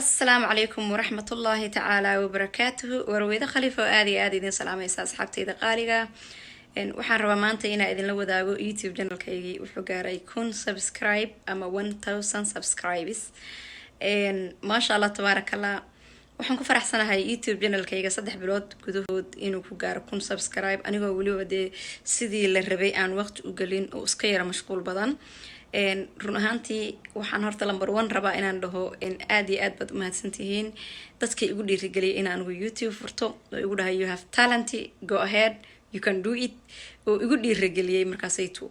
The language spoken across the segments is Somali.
السلام عليكم ورحمة الله تعالى وبركاته ورويدا خليفة آدي إذن سلامي أصحابتي دقاليقا waxaan rabaa maanta inaan idinla wadaago YouTube channelkaygi wuxuu gaaray 1000 subscribe ama 1000 subscribers maasha Allah tabarakallah waxaan ku faraxsanahay YouTube channelkayga 3 bilood gudahood inuu ku gaaro 1000 subscribe anigoo waliba sidii la rabay aan waqti u galin oo iska yara mashquul badan run ahaantii waxaan horta number 1 rabaa inaan dhaho aad iyo aad baad u mahadsantihiin dadkii igu dhiirigeliyay inaan YouTube furto oo igu dhahay you have talent go ahead you can do it oo igu dhiirigeliyay markaasaytu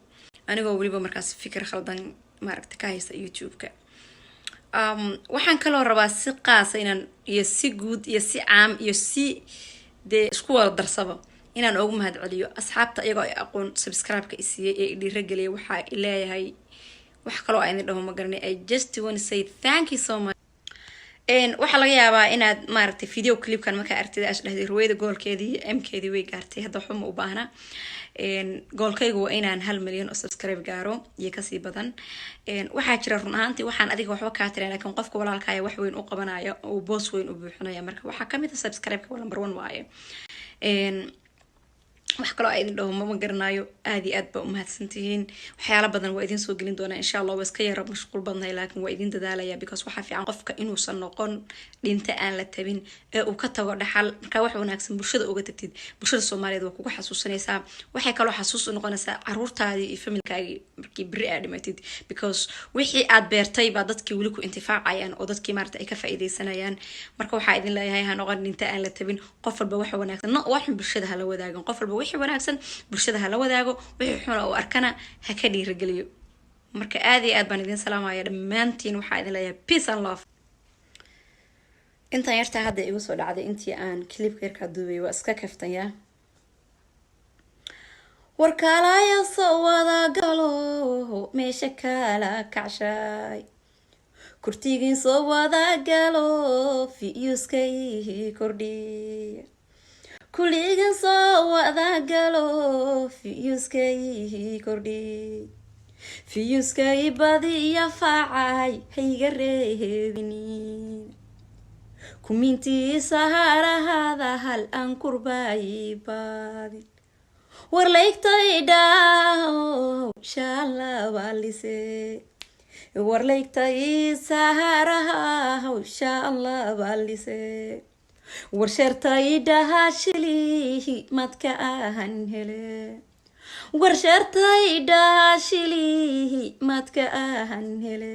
anigoo waliba markaas fikir khaldan maaragtay ka haysta YouTube-ka waxaan kaloo rabaa si qaas inaan iyo si guud iyo si caam iyo si isku wada darsaba inaan ugu mahad celiyo asxaabta iyagoo ay aqoon subscribe-ka isiiyay ee dhiirigeliyay waxa ilaahay wax kaloo aan dhaho ma garanay I just want to say thank you so much waxa laga yaabaa inaad maaragtay video clipkan marka aragtida ash dhahdii ruwayda goolkeedii MKdii way gaartay hadda xuma u baahna goolkaygu waa inaan 1 milyan oo subscribe gaaro iyo kasii badan waxa jira run ahaantii waxaan adiga waxba ka tiraa laakiin qofka walaalkaaga wax weyn u qabanaya oo boss weyn u buuxinaya marka waxa kamid ah subscribe-ka number 1 waaye wax kale ay dhaho ma garanayo aad iyo aad ba u mahadsantihiin waxyaalo badan waa idin soo gelin doona insha Allah waa iska yara mashquul badnay laakiin waa idin dadaalaya because waxa fiican qofka inuu san noqon dhinta aan la tabin ee uu ka tago dhaxal marka wax wanaagsan bulshada uga tagtid bulshada Soomaaliyeed waa kugu xasuusanaysaa waxay kale xasuus u noqonaysaa caruurtaadii iyo familkaaga markii bari aad dhimatid because wixii aad beertay baa dadkii wali ku intifaacayaan oo dadkii maarta ay ka faa'iideysanayaan marka waxa idin leeyahay ha noqon dhinta aan la tabin qof walba wax wanaagsan wax bulshada hala wadaagan qof walba wixii wanaagsan bulshada hala wadaago wixii xun oo arkana ha ka dhiirigeliyo marka aad iyo aad baan idin salaamayaa dhamaantiin waxa idin leeyahay peace and love inta yarta hadda igu soo dhacday intii aan clipka yarka duubay waa iska kaftaya warkaalaya soo wada galo meesha kala kacshay kurtigin soo wada galo fiyuskay kordhi kuligan soo wada galo fiyuskay kordhi fiyuskay badiya faacay hayga reebini kuminti saharahada hal aan kurbay baadi warlaygtay dhaaw shala walise warlaygtay saharaha shala walise warshartay dhahashili madka ahan hele warshartay dhahashili madka ahan hele